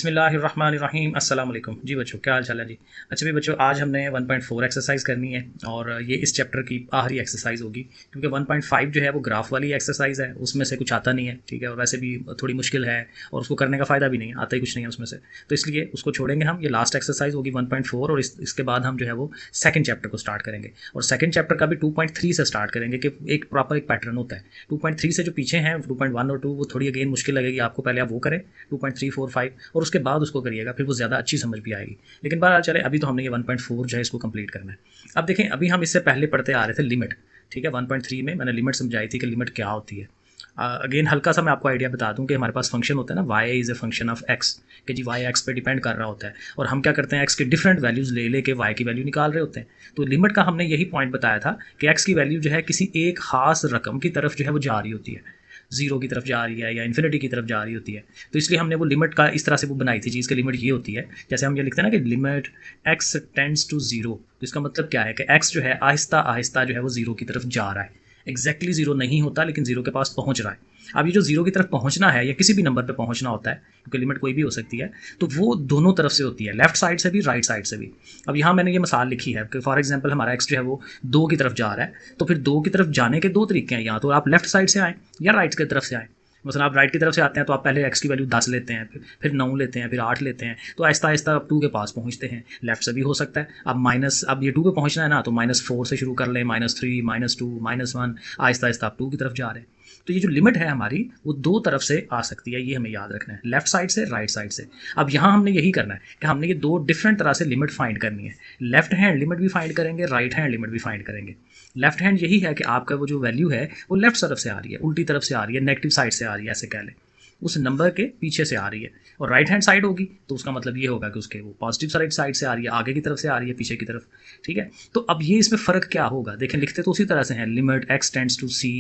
बिस्मिल्लाहिर्रहमानिर्रहीम अस्सलाम वालेकुम जी बच्चों, क्या हाल चाल है जी। अच्छा भी बच्चों, आज हमने 1.4 एक्सरसाइज करनी है और ये इस चैप्टर की आखिरी एक्सरसाइज होगी, क्योंकि 1.5 जो है वो ग्राफ वाली एक्सरसाइज है, उसमें से कुछ आता नहीं है, ठीक है, और वैसे भी थोड़ी मुश्किल है और उसको करने का फ़ायदा भी नहीं है, आता ही कुछ नहीं है उसमें से, तो इसलिए उसको छोड़ेंगे हम। ये लास्ट एक्सरसाइज होगी 1.4 और इसके बाद हम जो है वो सेकंड चैप्टर को स्टार्ट करेंगे और सेकंड चैप्टर का भी 2.3 से स्टार्ट करेंगे कि एक प्रॉपर एक पैटर्न होता है। 2.3 से जो पीछे हैं 2.1 और 2 वो थोड़ी अगेन मुश्किल लगेगी आपको, पहले आप वो करें 2.3, 4, 5 और उसके बाद उसको करिएगा, फिर वो ज़्यादा अच्छी समझ भी आएगी। लेकिन बहरहाल चले, अभी तो हमने ये 1.4 जो है इसको कंप्लीट करना है। अब देखें, अभी हम इससे पहले पढ़ते आ रहे थे लिमिट, ठीक है। 1.3 में मैंने लिमिट समझाई थी कि लिमिट क्या होती है। अगेन हल्का सा मैं आपको आइडिया बता दूं कि हमारे पास फंक्शन होता है ना, y is a function of x, कि जी y x पे डिपेंड कर रहा होता है और हम क्या करते हैं x के डिफरेंट वैल्यूज़ ले लेके y की वैल्यू निकाल रहे होते हैं। तो लिमिट का हमने यही पॉइंट बताया था कि x की वैल्यू जो है किसी एक खास रकम की तरफ जो है वो जा रही होती है, जीरो की तरफ जा रही है या इन्फिनिटी की तरफ जा रही होती है। तो इसलिए हमने वो लिमिट का इस तरह से वो बनाई थी चीज़ की। लिमिट ये होती है, जैसे हम ये लिखते हैं ना कि limit x tends to zero, तो इसका मतलब क्या है कि x जो है आहिस्ता आहिस्ता जो है वो जीरो की तरफ जा रहा है। एग्जैक्टली जीरो नहीं होता, लेकिन जीरो के पास पहुंच रहा है। अब ये जो जीरो की तरफ पहुंचना है या किसी भी नंबर पे पहुंचना होता है, क्योंकि लिमिट कोई भी हो सकती है, तो वो दोनों तरफ से होती है, लेफ्ट साइड से भी, राइट साइड से भी। अब यहाँ मैंने ये मिसाल लिखी है कि फॉर एग्जांपल हमारा एक्स जो है वो 2 की तरफ जा रहा है, तो फिर 2 की तरफ जाने के 2 तरीके हैं, या तो आप लेफ्ट साइड से आएँ या राइट की तरफ से आएँ। मतलब आप राइट की तरफ से आते हैं तो आप पहले एक्स की वैल्यू 10 लेते हैं, फिर 9 लेते हैं, फिर 8 लेते हैं, तो आहिस्ता आहिस्ता आप 2 के पास पहुंचते हैं। लेफ्ट से भी हो सकता है, अब ये 2 पे पहुंचना है ना, तो -4 से शुरू कर लें, -3, -2, -1, आहिस्ता आहिस्ता आप 2 की तरफ जा रहे हैं। तो ये जो लिमिट है हमारी वो 2 तरफ से आ सकती है, ये हमें याद रखना है, लेफ्ट साइड से, राइट साइड से। अब यहाँ हमने यही करना है कि हमने ये 2 डिफरेंट तरह से लिमिट फाइंड करनी है। लेफ्ट हैंड लिमिट भी फाइंड करेंगे, राइट हैंड लिमिट भी फाइंड करेंगे। लेफ्ट हैंड यही है कि आपका वो जो वैल्यू है वो लेफ्ट तरफ से आ रही है, उल्टी तरफ से आ रही है, नेगेटिव साइड से आ रही है, ऐसे कह लें, उस नंबर के पीछे से आ रही है। और राइट हैंड साइड होगी तो उसका मतलब ये होगा कि उसके वो पॉजिटिव साइड से आ रही है, आगे की तरफ से आ रही है, पीछे की तरफ, ठीक है। तो अब ये इसमें फ़र्क क्या होगा, देखें, लिखते तो उसी तरह से हैं, limit x tends to c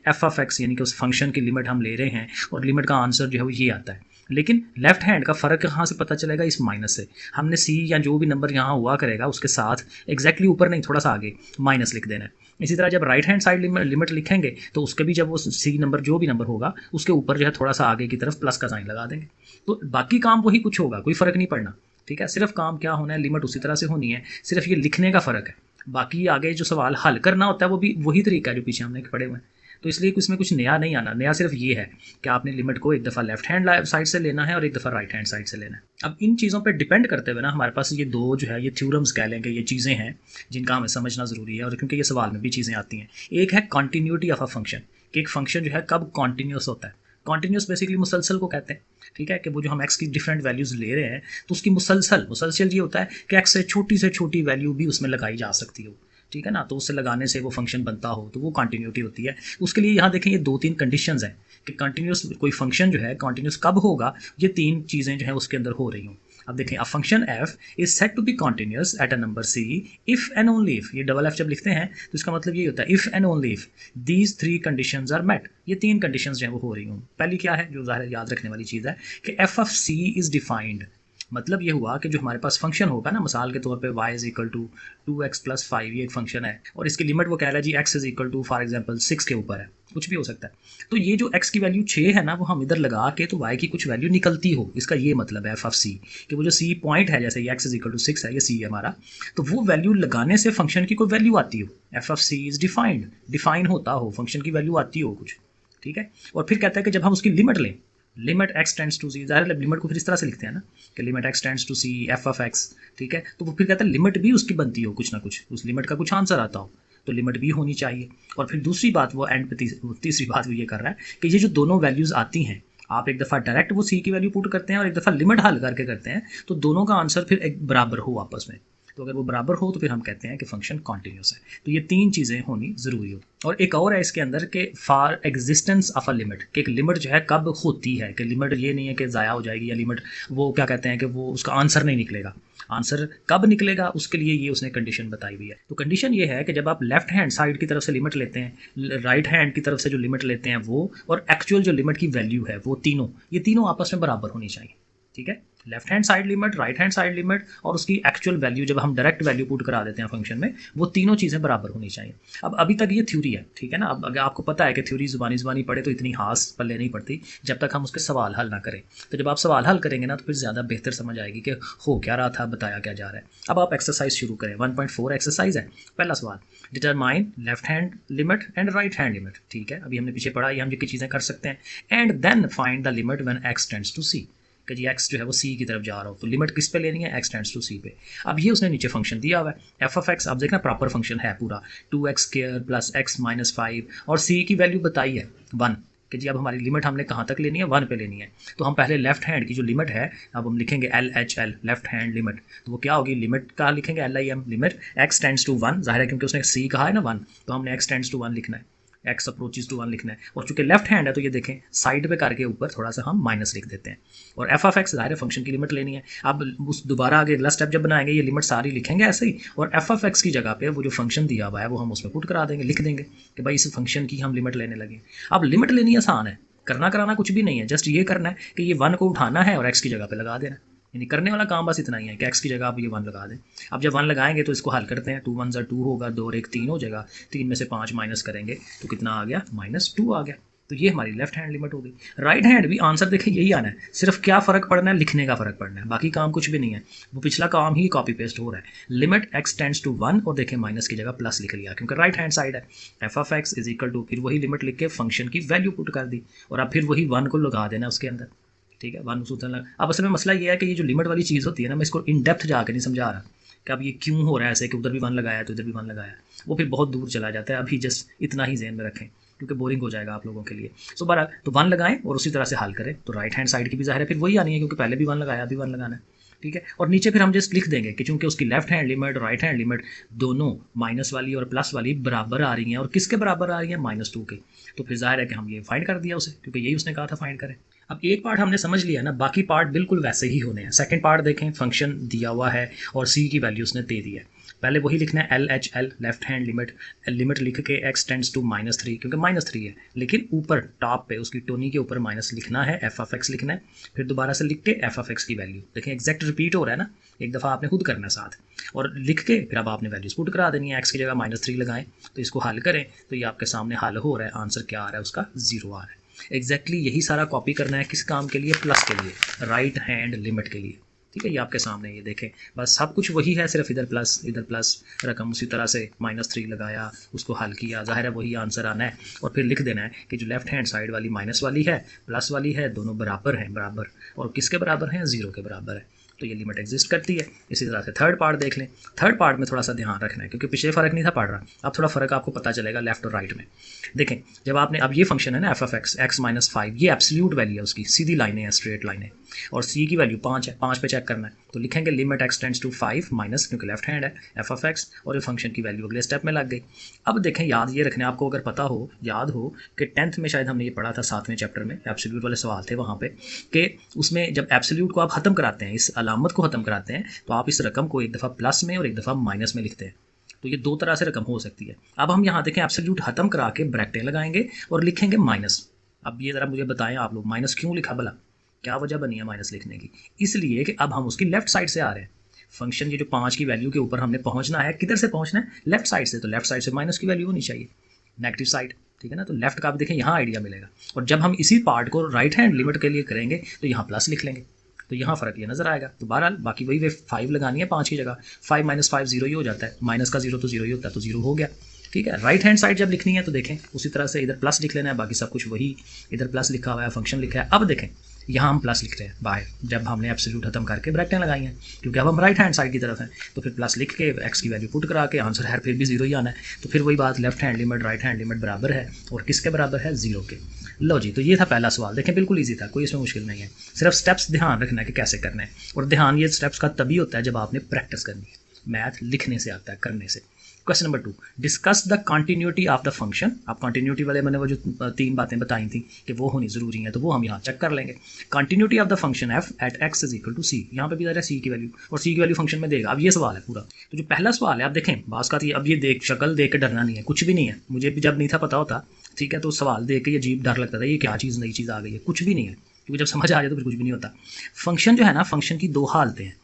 f of x, यानी कि उस फंक्शन की लिमिट हम ले रहे हैं और लिमिट का आंसर जो है वो ये आता है। लेकिन लेफ्ट हैंड का फ़र्क कहाँ से पता चलेगा, इस माइनस से। हमने c या जो भी नंबर यहाँ हुआ करेगा उसके साथ एग्जैक्टली ऊपर नहीं, थोड़ा सा आगे माइनस लिख देना है। इसी तरह जब राइट हैंड साइड लिमिट लिखेंगे तो उसके भी, जब वो सी नंबर जो भी नंबर होगा उसके ऊपर जो है थोड़ा सा आगे की तरफ प्लस का साइन लगा देंगे। तो बाकी काम वही कुछ होगा, कोई फ़र्क नहीं पड़ना, ठीक है। सिर्फ काम क्या होना है, लिमिट उसी तरह से होनी है, सिर्फ ये लिखने का फ़र्क है। बाकी आगे जो सवाल हल करना होता है वो भी वही तरीका है जो पीछे हमने पढ़े हुए हैं। तो इसलिए इसमें कुछ नया नहीं आना, नया सिर्फ ये है कि आपने लिमिट को एक दफ़ा लेफ्ट हैंड साइड से लेना है और एक दफ़ा राइट हैंड साइड से लेना है। अब इन चीज़ों पे डिपेंड करते हुए ना हमारे पास ये 2 जो है ये थ्योरम्स कह लेंगे, ये चीज़ें हैं जिनका हमें समझना ज़रूरी है, और क्योंकि ये सवाल में भी चीज़ें आती हैं। एक है कॉन्टीन्यूटी ऑफ अ फंक्शन, कि एक फंक्शन जो है कब कॉन्टीन्यूस होता है। कॉन्टीन्यूस बेसिकली मुसलसल को कहते हैं, ठीक है, कि वो जो हम एक्स की डिफरेंट वैल्यूज़ ले रहे हैं तो उसकी मुसलसल ये होता है कि एक्स से छोटी वैल्यू भी उसमें लगाई जा सकती हो, ठीक है ना। तो उससे लगाने से वो फंक्शन बनता हो, तो वो कंटिन्यूटी होती है। उसके लिए यहाँ देखें, ये 2-3 कंडीशंस हैं कि कंटिन्यूस कोई फंक्शन जो है कंटिन्यूस कब होगा, ये 3 चीज़ें जो है उसके अंदर हो रही हूँ। अब देखें, a function f is said to be continuous at a number c if and only if, ये डबल f जब लिखते हैं तो इसका मतलब ये होता है if and only if these 3 conditions are met. ये 3 कंडीशंस जो है वो हो रही हूँ। पहली क्या है, जो ज़ाहिर याद रखने वाली चीज़ है, कि f of c is defined. मतलब ये हुआ कि जो हमारे पास फंक्शन होगा ना, मिसाल के तौर पे y is equal to 2x + 5, ये एक फंक्शन है और इसकी लिमिट वो कह रहा है जी x is equal to for example 6 के ऊपर है, कुछ भी हो सकता है। तो ये जो x की वैल्यू 6 है ना, वो हम इधर लगा के तो y की कुछ वैल्यू निकलती हो, इसका ये मतलब है f ऑफ c, कि वो जो c पॉइंट है, जैसे ये x इज इक्वल टू 6 है, ये c है हमारा, तो वो वैल्यू लगाने से फंक्शन की कोई वैल्यू आती हो, f of c is defined होता हो, फंक्शन की वैल्यू आती हो कुछ, ठीक है। और फिर कहता है कि जब हम उसकी लिमिट लें, limit x tends to c, ज़ाहिर लिमिट को फिर इस तरह से लिखते हैं ना कि limit x tends to c f of x, ठीक है। तो वो फिर कहता है लिमिट भी उसकी बनती हो कुछ ना कुछ, उस लिमिट का कुछ आंसर आता हो, तो लिमिट भी होनी चाहिए। और फिर दूसरी बात वो एंड पे तीसरी बात वो ये कर रहा है कि ये जो दोनों वैल्यूज़ आती हैं, आप एक दफ़ा डायरेक्ट वो c की वैल्यू पुट करते हैं और एक दफ़ा लिमिट हल करके करते हैं, तो दोनों का आंसर फिर एक बराबर हो आपस में। तो अगर वो बराबर हो तो फिर हम कहते हैं कि फंक्शन कॉन्टिन्यूस है। तो ये 3 चीज़ें होनी ज़रूरी हो। और एक और है इसके अंदर कि for existence of a limit, कि एक लिमिट जो है कब होती है, कि लिमिट ये नहीं है कि ज़ाया हो जाएगी, या लिमिट वो क्या कहते हैं कि वो उसका आंसर नहीं निकलेगा। आंसर कब निकलेगा उसके लिए ये उसने कंडीशन बताई हुई है। तो कंडीशन ये है कि जब आप लेफ्ट हैंड साइड की तरफ से लिमिट लेते हैं, राइट हैंड की तरफ से जो लिमिट लेते हैं वो, और एक्चुअल जो लिमिट की वैल्यू है वो, ये तीनों आपस में बराबर होनी चाहिए, ठीक है। Left hand side limit, right hand side limit और उसकी एक्चुअल वैल्यू जब हम डायरेक्ट वैल्यू पुट करा देते हैं फंक्शन में, वो तीनों चीज़ें बराबर होनी चाहिए। अब अभी तक ये थ्योरी है, ठीक है ना। अब अगर आपको पता है कि थ्योरी ज़ुबानी पढ़े तो इतनी हास पल्ले नहीं पड़ती जब तक हम उसके सवाल हल ना करें। तो जब आप सवाल हल करेंगे ना तो फिर ज़्यादा बेहतर समझ आएगी कि हो क्या रहा था, बताया क्या जा रहा है। अब आप एक्सरसाइज शुरू करें। 1.4 एक्सरसाइज है। पहला सवाल, determine left hand limit and right hand limit. ठीक है, अभी हमने पीछे पढ़ा, ये हम जो चीज़ें कर सकते हैं। And then find the limit when X tends to C, कि जी एक्स जो है वो सी की तरफ जा रहा हो, तो लिमिट किस पे लेनी है, एक्स टेंड्स टू सी पे। अब ये उसने नीचे फंक्शन दिया हुआ है एफ ऑफ एक्स, आप देखना प्रॉपर फंक्शन है पूरा, 2x² प्लस x माइनस 5 और सी की वैल्यू बताई है 1, कि जी अब हमारी लिमिट हमने कहाँ तक लेनी है, 1 पे लेनी है। तो हम पहले लेफ्ट हैंड की जो लिमिट है अब हम लिखेंगे LHL, लेफ्ट हैंड लिमिट। तो वो क्या होगी, लिमिट का लिखेंगे LIM, limit x tends to 1, जाहिर है क्योंकि उसने सी कहा है ना 1, तो हमने x टेंड्स टू 1 लिखना है, x अप्रोचेज टू 1 लिखना है। और चूंकि लेफ्ट हैंड है तो ये देखें साइड पे करके ऊपर थोड़ा सा हम माइनस लिख देते हैं। और एफ ऑफ एक्स जाहिर है फंक्शन की लिमिट लेनी है। अब उस दोबारा आगे अगला स्टेप जब बनाएंगे ये लिमिट सारी लिखेंगे ऐसे ही, और एफ ऑफ एक्स की जगह पे वो जो फंक्शन दिया हुआ है वो हम उसमें पुट करा देंगे, लिख देंगे कि भाई इस फंक्शन की हम लिमिट लेने लगे। अब लिमिट लेनी आसान है, करना कराना कुछ भी नहीं है, जस्ट ये करना है कि ये 1 को उठाना है और एक्स की जगह पे लगा देना है। यानी करने वाला काम बस इतना ही है कि एक्स की जगह आप ये 1 लगा दें। अब जब 1 लगाएंगे तो इसको हल करते हैं, 2 1 2 होगा, 2 और 1 3 हो जाएगा, 3 में से 5 माइनस करेंगे तो कितना आ गया, -2 आ गया। तो ये हमारी लेफ्ट हैंड लिमिट हो गई। राइट हैंड भी आंसर देखें यही आना है, सिर्फ क्या फ़र्क पड़ना है, लिखने का फ़र्क पड़ना है, बाकी काम कुछ भी नहीं है। वो पिछला काम ही कॉपी पेस्ट हो रहा है। लिमिट एक्स टेंड्स टू 1 और देखें माइनस की जगह प्लस लिख लिया क्योंकि राइट हैंड साइड है। F of x is equal to, फिर वही लिमिट लिख के फंक्शन की वैल्यू पुट कर दी और अब फिर वही 1 को लगा देना उसके अंदर। ठीक है, 1 सूत्र लगा। अब असल में मसला ये है कि ये जो लिमिट वाली चीज़ होती है ना, मैं इसको इन डेप्थ जाकर नहीं समझा रहा कि अब ये क्यों हो रहा है ऐसे कि उधर भी 1 लगाया तो इधर भी 1 लगाया, वो फिर बहुत दूर चला जाता है। अभी जस्ट इतना ही ज़हन में रखें क्योंकि बोरिंग हो जाएगा आप लोगों के लिए। सो बहरहाल तो 1 लगाएं और उसी तरह से हल करें। तो राइट हैंड साइड की भी जाहिर है फिर वही आनी है क्योंकि पहले भी 1 लगाया, अभी 1 लगाना है। ठीक है, और नीचे फिर हम जस्ट लिख देंगे कि चूंकि उसकी left hand limit right hand limit दोनों माइनस वाली और प्लस वाली बराबर आ रही हैं, और किसके बराबर आ रही हैं, -2 के। तो फिर जाहिर है कि हम ये फाइंड कर दिया उसे, क्योंकि यही उसने कहा था फाइंड करें। अब एक पार्ट हमने समझ लिया ना, बाकी पार्ट बिल्कुल वैसे ही होने हैं। सेकंड पार्ट देखें, फंक्शन दिया हुआ है और सी की वैल्यू उसने दे दी है। पहले वही लिखना है LHL, left hand limit, limit लिख के x टेंड्स टू -3 क्योंकि -3 है, लेकिन ऊपर टॉप पे उसकी टोनी के ऊपर माइनस लिखना है, एफ ऑफ एक्स लिखना है, फिर दोबारा से लिख के एफ ऑफ एक्स की वैल्यू देखें, एग्जैक्ट रिपीट हो रहा है ना, एक दफ़ा आपने खुद करना है साथ, और लिख के फिर अब आपने वैल्यूज पुट करा देनी है। एक्स की जगह -3 लगाएं तो इसको हल करें तो ये आपके सामने हल हो रहा है, आंसर क्या आ रहा है उसका 0 आ रहा है। एग्जैक्टली यही सारा कॉपी करना है, किस काम के लिए, प्लस के लिए, राइट हैंड लिमिट के लिए। ठीक है, ये आपके सामने ये देखें, बस सब कुछ वही है, सिर्फ इधर प्लस रकम उसी तरह से -3 लगाया, उसको हल किया, जाहिर है वही आंसर आना है। और फिर लिख देना है कि जो लेफ्ट हैंड साइड वाली माइनस वाली है प्लस वाली है, दोनों बराबर हैं, बराबर, और किसके बराबर हैं, 0 के बराबर है। तो ये लिमिट एग्जिस्ट करती है। इसी तरह से थर्ड पार्ट देख लें। थर्ड पार्ट में थोड़ा सा ध्यान रखना है क्योंकि पिछले फ़र्क नहीं था पढ़ रहा, अब थोड़ा फ़र्क आपको पता चलेगा लेफ्ट और राइट में। देखें, जब आपने अब ये फंक्शन है ना एफ ऑफ एक्स, x-5, ये एब्सोल्यूट वैल्यू है उसकी, सीधी लाइनें हैं, स्ट्रेट लाइनें, और सी की वैल्यू 5 है, 5 पे चेक करना है तो लिखेंगे limit x tends to 5 minus, क्योंकि लेफ्ट हैंड है, एफ ऑफ एक्स, और ये फंक्शन की वैल्यू अगले स्टेप में लग गई। अब देखें, याद ये रखना है आपको, अगर पता हो, याद हो कि 10th में शायद हमने ये पढ़ा था, 7वें चैप्टर में एब्सोल्यूट वाले सवाल थे वहाँ पे, कि उसमें जब एब्सोल्यूट को आप ख़त्म कराते हैं, इस अलामत को ख़त्म कराते हैं, तो आप इस रकम को एक दफ़ा प्लस में और एक दफ़ा माइनस में लिखते हैं। तो ये दो तरह से रकम हो सकती है। अब हम यहाँ देखें, एब्सोल्यूट ख़त्म करा के ब्रैकेटें लगाएंगे और लिखेंगे माइनस। अब ये ज़रा मुझे बताएं आप लोग, माइनस क्यों लिखा भला, क्या वजह बनी है माइनस लिखने की? इसलिए कि अब हम उसकी लेफ्ट साइड से आ रहे हैं। फंक्शन ये जो 5 की वैल्यू के ऊपर हमने पहुँचना है, किधर से पहुँचना है, लेफ्ट साइड से, तो लेफ्ट साइड से माइनस की वैल्यू होनी चाहिए, नेगेटिव साइड। ठीक है ना, तो लेफ्ट का आप देखें यहाँ आइडिया मिलेगा। और जब हम इसी पार्ट को राइट हैंड लिमिट के लिए करेंगे तो यहाँ प्लस लिख लेंगे, तो यहाँ फ़र्क ये नज़र आएगा। तो बहरहाल बाकी वही वे 5 लगानी है 5 की जगह, 5 - 5 0 ही हो जाता है, माइनस का 0 तो 0 ही होता है, तो 0 हो गया। ठीक है, राइट हैंड साइड जब लिखनी है तो देखें उसी तरह से इधर प्लस लिख लेना है, बाकी सब कुछ वही, इधर प्लस लिखा हुआ है, फंक्शन लिखा है। अब देखें यहाँ हम प्लस लिख रहे हैं बाहर, जब हमने एब्सोल्यूट खत्म करके ब्रैकेटें लगाई हैं, क्योंकि अब हम राइट हैंड साइड की तरफ हैं, तो फिर प्लस लिख के एक्स की वैल्यू पुट करा के आंसर है फिर भी 0 ही आना है। तो फिर वही बात, left hand limit right hand limit बराबर है, और किसके बराबर है, 0 के। लो जी, तो ये था पहला सवाल। देखें बिल्कुल ईजी था, कोई इसमें मुश्किल नहीं है, सिर्फ स्टेप्स ध्यान रखना है कि कैसे करना है। और ध्यान ये स्टेप्स का तभी होता है जब आपने प्रैक्टिस करनी है। मैथ लिखने से आता है, करने से। Question number 2, discuss the continuity of the function. अब कंटिन्यूटी वाले मैंने वो जो 3 बातें बताई थी कि वो होनी ज़रूरी है, तो वो हम यहाँ चेक कर लेंगे। Continuity of the function F at X is equal to C, यहाँ पे भी आ रहा है सी की वैल्यू, और सी की वैल्यू फंक्शन में देगा। अब ये सवाल है पूरा। तो जो पहला सवाल है, आप देखें बास का, अब ये देख शक्ल देख के डरना नहीं है, कुछ भी नहीं है। मुझे भी जब नहीं था पता होता, ठीक है, तो सवाल देख के ये अजीब डर लगता था, ये क्या चीज़, नई चीज़ आ गई है, कुछ भी नहीं है। क्योंकि जब समझ आ जाए तो फिर कुछ भी नहीं होता। फंक्शन जो है ना, फंक्शन की दो हालतें हैं।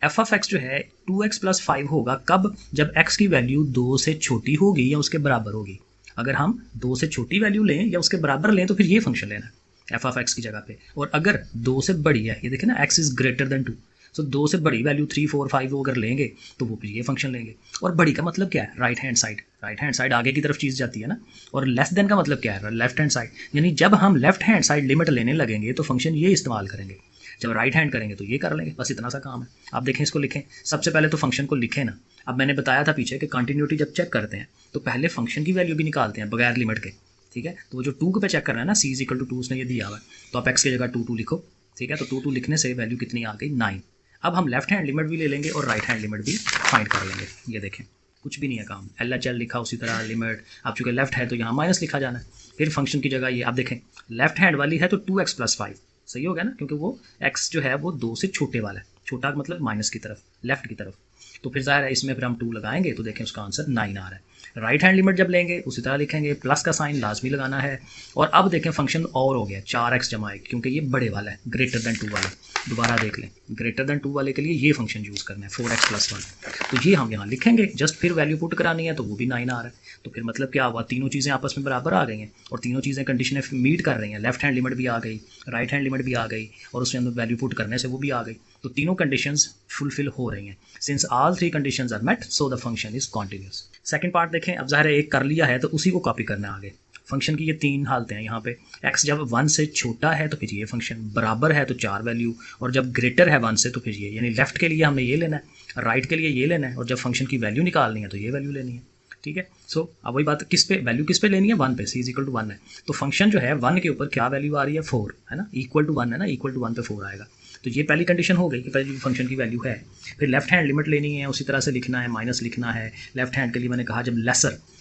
एफ ऑफ एक्स जो है 2x + 5 होगा कब, जब x की वैल्यू 2 से छोटी होगी या उसके बराबर होगी। अगर हम 2 से छोटी वैल्यू लें या उसके बराबर लें तो फिर ये फंक्शन लेना है एफ ऑफ एक्स की जगह पे। और अगर 2 से बड़ी है, ये देखें ना, x इज़ ग्रेटर देन 2, तो 2 से बड़ी वैल्यू 3, 4, 5 अगर लेंगे तो वो फिर ये फंक्शन लेंगे। और बड़ी का मतलब क्या है, right hand side. Right hand side आगे की तरफ चीज़ जाती है ना। और लेस देन का मतलब क्या है, लेफ्ट हैंड साइड। यानी जब हम लेफ्ट हैंड साइड लिमिट लेने लगेंगे तो फंक्शन ये इस्तेमाल करेंगे, जब राइट हैंड करेंगे तो ये कर लेंगे। बस इतना सा काम है। आप देखें, इसको लिखें। सबसे पहले तो फंक्शन को लिखें ना। अब मैंने बताया था पीछे कि कंटिन्यूटी जब चेक करते हैं तो पहले फंक्शन की वैल्यू भी निकालते हैं बगैर लिमिट के, ठीक है। तो वो जो 2 पे चेक कर रहा है ना, c = 2 उसने ये दिया हुआ है, तो आप x की जगह 2 लिखो, ठीक है। तो 2 लिखने से वैल्यू कितनी आ गई, 9। अब हम लेफ्ट हैंड लिमिट भी ले लेंगे और राइट हैंड लिमिट भी फाइंड कर लेंगे। ये देखें, कुछ भी नहीं है काम, LHL लिखा, उसी तरह लिमिट। अब चूँकि लेफ्ट है तो यहाँ माइनस लिखा जाना है। फिर फंक्शन की जगह ये आप देखें, लेफ्ट हैंड वाली है तो 2x + 5 सही हो गया ना, क्योंकि वो x जो है वो 2 से छोटे वाला है। छोटा मतलब माइनस की तरफ, लेफ्ट की तरफ। तो फिर ज़ाहिर है इसमें फिर हम 2 लगाएंगे तो देखें उसका आंसर 9 आ रहा है। राइट हैंड लिमिट जब लेंगे उसी तरह लिखेंगे, प्लस का साइन लाजमी लगाना है। और अब देखें फंक्शन और हो गया 4x = 1, क्योंकि ये बड़े वाला है, ग्रेटर देन 2 वाला। दोबारा देख लें, ग्रेटर देन 2 वाले के लिए ये फंक्शन यूज़ करना है 4x + 1। तो ये हम यहाँ लिखेंगे, जस्ट फिर वैल्यू पुट करानी है तो वो भी 9 आ रहा है। तो फिर मतलब क्या हुआ, तीनों चीज़ें आपस में बराबर आ गई हैं और तीनों चीज़ें कंडीशन मीट कर रही हैं। लेफ्ट हैंड लिमिट भी आ गई, राइट हैंड लिमिट भी आ गई और उसके अंदर वैल्यू पुट करने से वो भी आ गई। तो तीनों कंडीशंस फुलफिल हो रही हैं। Since all 3 conditions are met so the function is continuous. Second part देखें। अब ज़ाहिर है एक कर लिया है तो उसी को कॉपी करना है आगे। फंक्शन की ये 3 हालतें हैं यहाँ पे। x जब 1 से छोटा है तो फिर ये फंक्शन, बराबर है तो 4 वैल्यू, और जब ग्रेटर है 1 से तो फिर ये, यानी लेफ्ट के लिए हमने ये लेना है, राइट के लिए ये लेना है, और जब फंक्शन की वैल्यू निकालनी है तो ये वैल्यू लेनी है, ठीक है। सो अब वही बात, किस पे वैल्यू, किस पे लेनी है, 1 पे, c = 1 है। तो फंक्शन जो है 1 के ऊपर क्या वैल्यू आ रही है, 4 है ना, = 1 है ना, = 1 पे 4 आएगा। तो ये पहली कंडीशन हो गई कि पहली फंक्शन की वैल्यू है। फिर लेफ्ट हैंड लिमिट लेनी है, उसी तरह से लिखना है, माइनस लिखना है। लेफ्ट हैंड के लिए मैंने कहा जब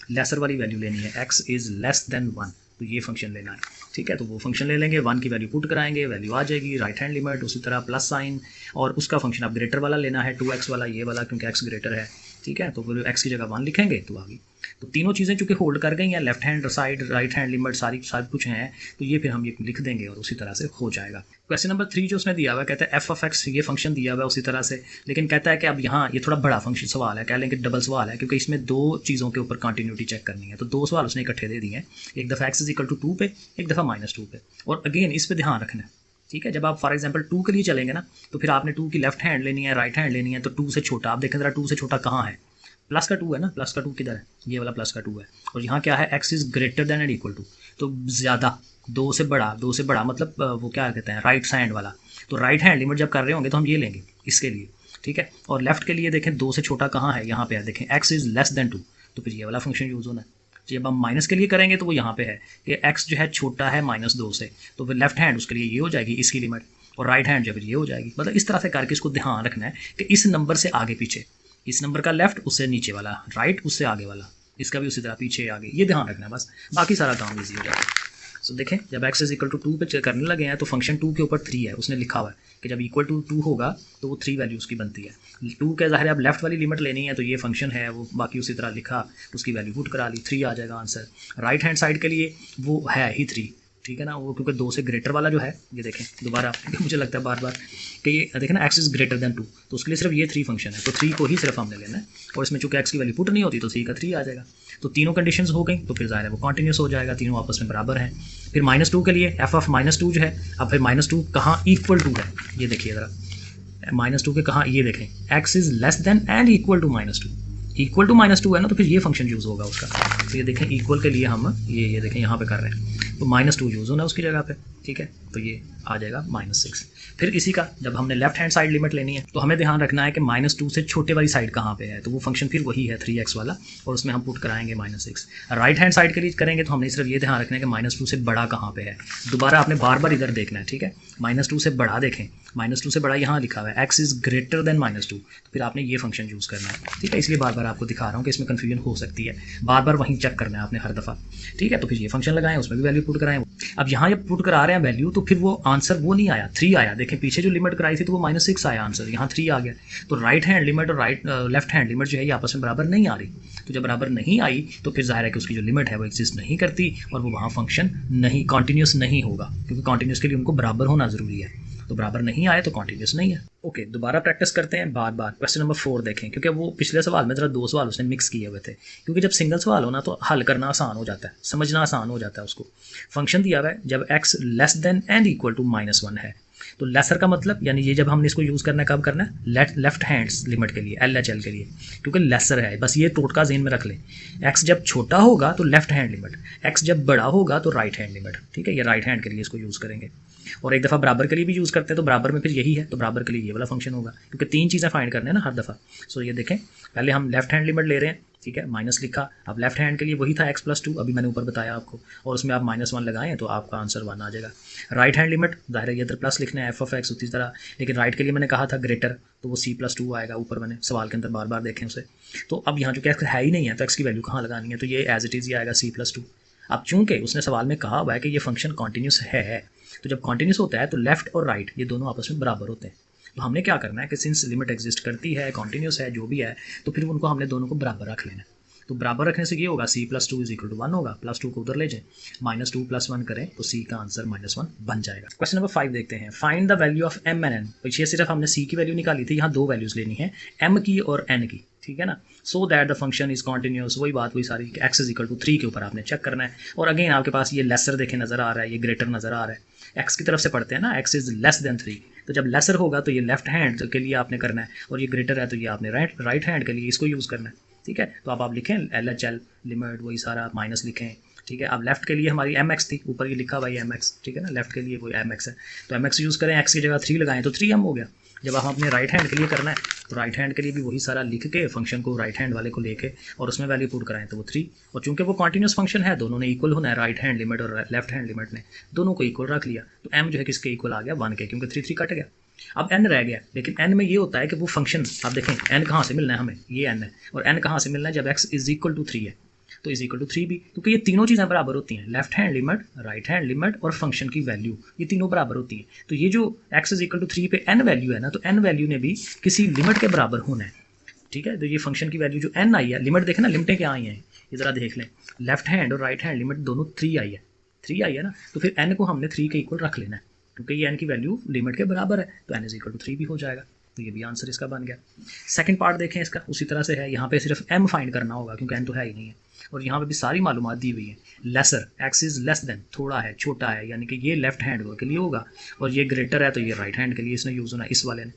लेसर वाली वैल्यू लेनी है, x इज़ लेस देन 1, तो ये फंक्शन लेना है, ठीक है। तो वो फंक्शन ले लेंगे, 1 की वैल्यू पुट कराएंगे, वैल्यू आ जाएगी। राइट हैंड लिमिट उसी तरह प्लस साइन, और उसका फंक्शन अब ग्रेटर वाला लेना है, 2x वाला, ये वाला, क्योंकि x ग्रेटर है, ठीक है। तो फिर x की जगह 1 लिखेंगे तो आ गई। तो तीनों चीज़ें चूँकि होल्ड कर गई हैं, left hand side, right hand limit, सारी कुछ हैं, तो ये फिर हम ये लिख देंगे और उसी तरह से हो जाएगा। क्वेश्चन नंबर 3 जो उसने दिया हुआ है, कहता है एफ ऑफ एक्स, ये फंक्शन दिया हुआ है उसी तरह से, लेकिन कहता है कि अब यहाँ ये थोड़ा बड़ा फंक्शन सवाल है, कह लेंगे डबल सवाल है, क्योंकि इसमें 2 चीज़ों के ऊपर कंटिन्यूटी चेक करनी है। तो 2 सवाल उसने इकट्ठे दे दिए हैं, एक दफ़ा x = 2 पे, एक दफ़ा -2 पे। और अगेन इस पर ध्यान रखना है, ठीक है। जब आप फॉर एग्जांपल 2 के लिए चलेंगे ना, तो फिर आपने 2 की लेफ्ट हैंड लेनी है, राइट हैंड लेनी है। तो 2 से छोटा, आप देखें ज़रा 2 से छोटा कहाँ है, प्लस का 2 है ना, प्लस का 2 किधर है, ये वाला प्लस का 2 है। और यहाँ क्या है, x is greater than and equal to, तो ज़्यादा, 2 से बड़ा मतलब वो क्या कहते हैं, राइट हैंड वाला। तो राइट हैंड लिमिट जब कर रहे होंगे तो हम ये लेंगे इसके लिए, ठीक है। और लेफ्ट के लिए देखें 2 से छोटा कहाँ है, यहाँ पे है, देखें x इज़ लेस देन 2, तो फिर ये वाला फंक्शन यूज़ होना है। जब हम माइनस के लिए करेंगे तो वो यहाँ पे है कि x जो है छोटा है -2 से, तो फिर लेफ्ट हैंड उसके लिए ये हो जाएगी, इसकी लिमिट, और राइट हैंड जो फिर ये हो जाएगी। मतलब इस तरह से करके इसको ध्यान रखना है कि इस नंबर से आगे पीछे, इस नंबर का लेफ्ट उससे नीचे वाला, राइट उससे आगे वाला, इसका भी उसी तरह पीछे आगे, ये ध्यान रखना है बस, बाकी सारा काम ईजी हो जाएगा। सो देखें, जब x = 2 पे करने लगे हैं तो फंक्शन 2 के ऊपर 3 है, उसने लिखा हुआ है कि जब = 2 होगा तो वो 3 वैल्यू उसकी बनती है। 2 के ज़ाहिर अब लेफ्ट वाली लिमिट लेनी है, तो ये फंक्शन है वो, बाकी उसी तरह लिखा, उसकी वैल्यू पुट करा ली, 3 आ जाएगा आंसर। राइट हैंड साइड के लिए वो है ही 3, ठीक है ना, वो क्योंकि 2 से ग्रेटर वाला जो है, ये देखें दोबारा मुझे लगता है बार बार कि ये देखें ना, x इज़ ग्रेटर देन 2, तो उसके लिए सिर्फ ये 3 फंक्शन है, तो 3 को ही सिर्फ हमने लेना है। और इसमें चूँकि x की वैल्यू पुट नहीं होती तो 3 का 3 आ जाएगा। तो तीनों कंडीशंस हो गई, तो फिर ज़ाहिर है वो कॉन्टिन्यूस हो जाएगा, तीनों आपस में बराबर हैं। फिर -2 के लिए f ऑफ -2 जो है, अब फिर -2 कहाँ इक्वल टू है, ये देखिए ज़रा, -2 के कहाँ, ये देखें, x is less than and equal to -2, equal to -2 है ना, तो फिर ये फंक्शन यूज़ होगा उसका। तो ये देखें इक्वल के लिए हम ये देखें यहाँ पे कर रहे हैं, तो -2 यूज़ होना उसकी जगह पे, ठीक है। तो ये आ जाएगा -6। फिर इसी का जब हमने लेफ्ट हैंड साइड लिमिट लेनी है तो हमें ध्यान रखना है कि -2 से छोटे वाली साइड कहाँ पे है, तो वो फंक्शन फिर वही है 3x वाला, और उसमें हम पुट कराएंगे -6। राइट हैंड साइड के लिए करेंगे तो हमने सिर्फ ये ध्यान रखना है कि -2 से बड़ा कहाँ पे है। दोबारा आपने बार बार इधर देखना है, ठीक है। -2 से बड़ा देखें, -2 से बड़ा यहाँ लिखा हुआ है, x इज़ ग्रेटर देन -2, तो फिर आपने ये फंक्शन यूज़ करना है, ठीक है। इसलिए बार बार बार आपको दिखा रहा हूँ कि इसमें कन्फ्यूजन हो सकती है, बार बार वहीं चेक करना है आपने हर दफ़ा, ठीक है। तो फिर ये फंक्शन लगाएं, उसमें भी वैल्यू पुट कराएं। अब यहाँ जब पुट करा रहे हैं वैल्यू, तो फिर वो आंसर वो नहीं आया, 3 आया। देखें पीछे जो लिमिट कराई थी तो वो -6 आया आंसर, यहाँ 3 आ गया। तो राइट हैंड लिमिट और लेफ्ट हैंड लिमिट जो है ये आपस में बराबर नहीं आ रही। तो जब बराबर नहीं आई तो फिर जाहिर है कि उसकी जो लिमिट है वो एग्जिस्ट नहीं करती और वो वहाँ फंक्शन नहीं कॉन्टीन्यूस नहीं होगा, क्योंकि कॉन्टीन्यूस के लिए उनको बराबर होना ज़रूरी है। तो बराबर नहीं आए तो कॉन्टीन्यूस नहीं है। ओके, दोबारा प्रैक्टिस करते हैं बार बार। क्वेश्चन नंबर 4 देखें, क्योंकि वो पिछले सवाल में ज़रा 2 सवाल उसने मिक्स किए हुए थे, क्योंकि जब सिंगल सवाल हो ना तो हल करना आसान हो जाता है, समझना आसान हो जाता है उसको। फंक्शन दिया हुआ है जब x less than and equal to -1 है, तो लेसर का मतलब यानी ये जब हमने इसको यूज़ करना है कब करना है, लेफ्ट हैंड्स लिमिट के लिए, LHL के लिए, क्योंकि लेसर है। बस ये टोटका ज़हन में रख लें, x जब छोटा होगा तो लेफ्ट हैंड लिमिट, x जब बड़ा होगा तो राइट हैंड लिमिट, ठीक है। ये राइट हैंड के लिए इसको यूज़ करेंगे। और एक दफ़ा बराबर के लिए भी यूज़ करते हैं, तो बराबर में फिर यही है, तो बराबर के लिए ये वाला फंक्शन होगा, क्योंकि 3 चीज़ें फाइंड करने हैं ना हर दफ़ा। सो ये देखें, पहले हम लेफ्ट हैंड लिमिट ले रहे हैं, ठीक है, माइनस लिखा। अब लेफ्ट हैंड के लिए वही था x+2, अभी मैंने ऊपर बताया आपको, और उसमें आप -1 लगाएं तो आपका आंसर 1 आ जाएगा। राइट हैंड लिमिट जाहिर है ये इधर प्लस लिखना है f(x) उसी तरह, लेकिन राइट के लिए मैंने कहा था ग्रेटर, तो वो c+2 आएगा। ऊपर मैंने सवाल के अंदर बार बार देखें उसे। तो अब यहाँ जो कि x है ही नहीं है, तो x की वैल्यू कहाँ लगानी है, तो ये एज इट इज़ ही आएगा c+2। अब चूंकि उसने सवाल में कहा हुआ है कि ये फंक्शन कॉन्टीन्यूस है, तो जब कॉन्टीन्यूस होता है तो लेफ्ट और राइट ये दोनों आपस में बराबर होते हैं। तो हमने क्या करना है कि सिंस लिमिट एग्जिस्ट करती है, कॉन्टीन्यूस है, जो भी है, तो फिर उनको हमने दोनों को बराबर रख लेना है। तो बराबर रखने से ये होगा c+2 = 1 होगा, +2 को उधर ले जाएं, -2 + 1 करें तो c का आंसर -1 बन जाएगा। क्वेश्चन नंबर 5 देखते हैं, find the value of m and n। पीछे सिर्फ हमने c की वैल्यू निकाली थी, यहाँ 2 वैल्यूज़ लेनी है, m की और n की, ठीक है ना। So that the function is continuous, वही बात वही सारी, x = 3 के ऊपर आपने चेक करना है। और अगेन आपके पास ये लेसर देखें नज़र आ रहा है, ये ग्रेटर नज़र आ रहा है, x की तरफ से पढ़ते हैं ना, x इज़ लेस देन 3। तो जब लेसर होगा तो ये लेफ्ट हैंड के लिए आपने करना है, और ये ग्रेटर है तो ये आपने राइट हैंड के लिए इसको यूज़ करना है, ठीक है। तो अब आप लिखें LHL लिमिट, वही सारा माइनस लिखें, ठीक है। अब लेफ्ट के लिए हमारी mx थी, ऊपर ये लिखा हुआ है mx, ठीक है ना, लेफ्ट के लिए कोई mx है, तो mx यूज़ करें, x की जगह 3 लगाएं तो 3m हो गया। जब आप अपने राइट हैंड के लिए करना है तो राइट हैंड के लिए भी वही सारा लिख के फंक्शन को राइट हैंड वाले को लेके और उसमें वैल्यू पुट कराएं तो वो 3। और चूंकि वो कॉन्टीन्यूस फंक्शन है, दोनों ने इक्वल होना है, राइट हैंड लिमिट और लेफ्ट हैंड लिमिट ने दोनों को इक्वल रख लिया, तो m जो है किसके इक्वल आ गया, 1 के, क्योंकि 3 कट गया। अब n रह गया, लेकिन n में ये होता है कि वो फंक्शन, आप देखें n कहाँ से मिलना है हमें, ये n है, और n कहाँ से मिलना है, जब x = 3 है, तो = 3 भी, क्योंकि ये तीनों चीज़ें बराबर होती हैं, left hand limit, right hand limit और फंक्शन की वैल्यू, ये तीनों बराबर होती हैं। तो ये जो x = 3 पे n वैल्यू है ना, तो n वैल्यू ने भी किसी लिमिट के बराबर होना है, ठीक है। तो ये फंक्शन की वैल्यू जो n आई है, लिमिट देखें ना, लिमिटें क्या आई हैं, ये ज़रा देख लें, लेफ्ट हैंड और राइट हैंड लिमिट दोनों 3 आई है, 3 आई है ना, तो फिर n को हमने 3 के इक्वल रख लेना है, क्योंकि ये n की वैल्यू लिमिट के बराबर है, तो n = 3 भी हो जाएगा। तो ये भी आंसर इसका बन गया। सेकंड पार्ट देखें इसका, उसी तरह से है, यहाँ पे सिर्फ m फाइंड करना होगा क्योंकि n तो है ही नहीं है, और यहाँ पे भी सारी मालूमात दी हुई है। Lesser, x is less than, थोड़ा है, छोटा है, यानी कि ये लेफ्ट हैंड के लिए होगा, और ये ग्रेटर है तो ये राइट हैंड के लिए इसने यूज़ होना है, इस वाले ने,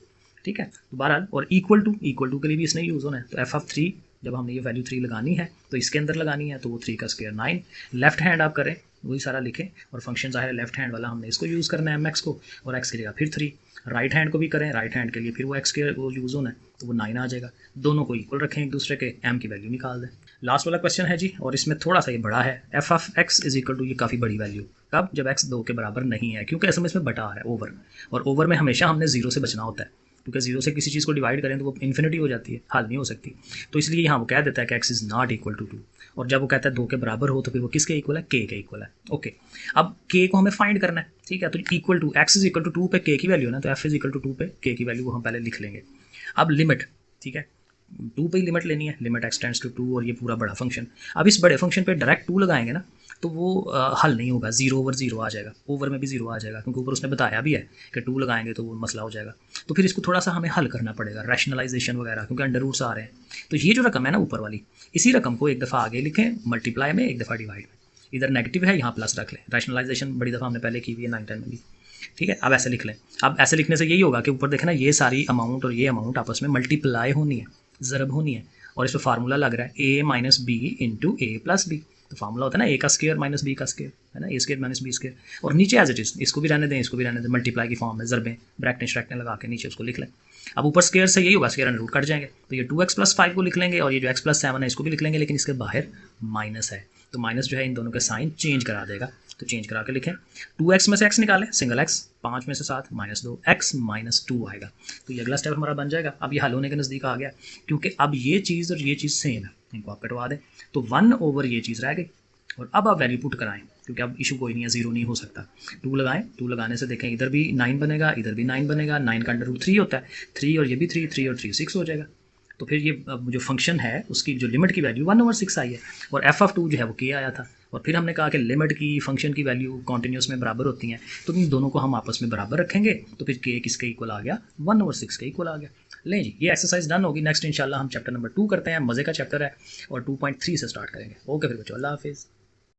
ठीक है। तो बहरहाल, और इक्वल टू के लिए भी इसने यूज़ होना है, तो f(3) जब हमने ये वैल्यू 3 लगानी है तो इसके अंदर लगानी है, तो वो 3 का स्क्वायर 9। लेफ्ट हैंड आप करें, वही सारा लिखें, और फंक्शन ज़ाहिर है लेफ्ट हैंड वाला हमने इसको यूज़ करना है mx को, और x की जगह फिर 3। राइट हैंड को भी करें, राइट हैंड के लिए फिर वो x के वो यूज़ होना है, तो वो 9 आ जाएगा। दोनों को इक्वल रखें एक दूसरे के, m की वैल्यू निकाल दें। लास्ट वाला क्वेश्चन है जी, और इसमें थोड़ा सा ये बड़ा है, f(x) = ये काफ़ी बड़ी वैल्यू, कब, जब x 2 के बराबर नहीं है, क्योंकि असल में इसमें बटा आ रहा है ओवर, और ओवर में हमेशा हमने 0 से बचना होता है, क्योंकि 0 से किसी चीज़ को डिवाइड करें तो वो इन्फिनिटी हो जाती है, हल नहीं हो सकती। तो इसलिए यहाँ वो कह देता है कि x ≠ 2, और जब वो कहता है 2 के बराबर हो तो फिर वो किसके इक्वल है, k के इक्वल है। ओके, अब k को हमें फाइंड करना है, ठीक है। तो x = 2 पे k की वैल्यू ना, तो f = 2 पे k की वैल्यू हम पहले लिख लेंगे। अब लिमिट, ठीक है, 2 पे ही लिमिट लेनी है, लिमिट x टेंड्स टू 2, और ये पूरा बड़ा फंक्शन। अब इस बड़े फंक्शन पे डायरेक्ट 2 लगाएंगे ना, तो वो हल नहीं होगा, 0/0 आ जाएगा, ओवर में भी 0 आ जाएगा, क्योंकि ऊपर उसने बताया भी है कि 2 लगाएंगे तो वो मसला हो जाएगा। तो फिर इसको थोड़ा सा हमें हल करना पड़ेगा, रैशनलाइजेशन वगैरह, क्योंकि अंडर रूट्स आ रहे हैं। तो ये जो रकम है ना ऊपर वाली, इसी रकम को एक दफ़ा आगे लिखें मल्टीप्लाई में, एक दफ़ा डिवाइड में, इधर नेगेटिव है यहाँ प्लस रख लें। रैशनलाइजेशन बड़ी दफ़ा हमने पहले की हुई है 9-10 में भी, ठीक है। अब ऐसे लिख लें। अब ऐसे लिखने से यही होगा कि ऊपर देखना, ये सारी अमाउंट और ये अमाउंट आपस में मल्टीप्लाई होनी है, ज़रब होनी है, और इस पर फार्मूला लग रहा है a - b × a + b। तो फार्मूला होता है ना ए का स्क्वायर माइनस बी का स्क्वायर, है ना, ए स्क्वायर माइनस बी स्क्वायर। और नीचे एज इट इज़ इसको भी रहने दें, इसको भी रहने दें, मल्टीप्लाई की फॉर्म में ज़रबें ब्रैकेट श्रैकेट लगा के नीचे उसको लिख लें। अब ऊपर स्क्वायर से यही होगा, स्क्वायर एंड रूट कट जाएंगे, तो ये 2x + 5 को लिख लेंगे और ये जो x + 7 है इसको भी लिख लेंगे, लेकिन इसके बाहर माइनस है तो माइनस जो है इन दोनों के साइन चेंज करा देगा, तो चेंज करा के लिखें। 2x में से x निकालें, सिंगल x, 5 में से 7 -2 x -2 आएगा। तो ये अगला स्टेप हमारा बन जाएगा। अब ये हल होने के नज़दीक आ गया, क्योंकि अब ये चीज़ और ये चीज़ सेम है, इनको आप कटवा दें तो 1/, ये चीज़ रह गई। और अब आप वैल्यू पुट कराएं, क्योंकि अब इशू कोई नहीं है, 0 नहीं हो सकता। 2 लगाएं, 2 लगाने से देखें इधर भी 9 बनेगा, इधर भी 9 बनेगा। 9 का √3 होता है, 3 और ये भी 3 और 3 6 हो जाएगा। तो फिर ये जो फंक्शन है उसकी जो लिमिट की वैल्यू 1/6 आई है और f(2) जो है वो k आया था। और फिर हमने कहा कि लिमिट की फंक्शन की वैल्यू कॉन्टिन्यूस में बराबर होती हैं, तो इन दोनों को हम आपस में बराबर रखेंगे, तो फिर k किसके इक्वल आ गया, 1/6 के इक्वल आ गया। लें जी, ये एक्सरसाइज डन होगी। नेक्स्ट इंशाल्लाह हम चैप्टर नंबर 2 करते हैं, मज़े का चैप्टर है, और 2.3 से स्टार्ट करेंगे। ओके फिर बच्चों, अल्लाह हाफिज़।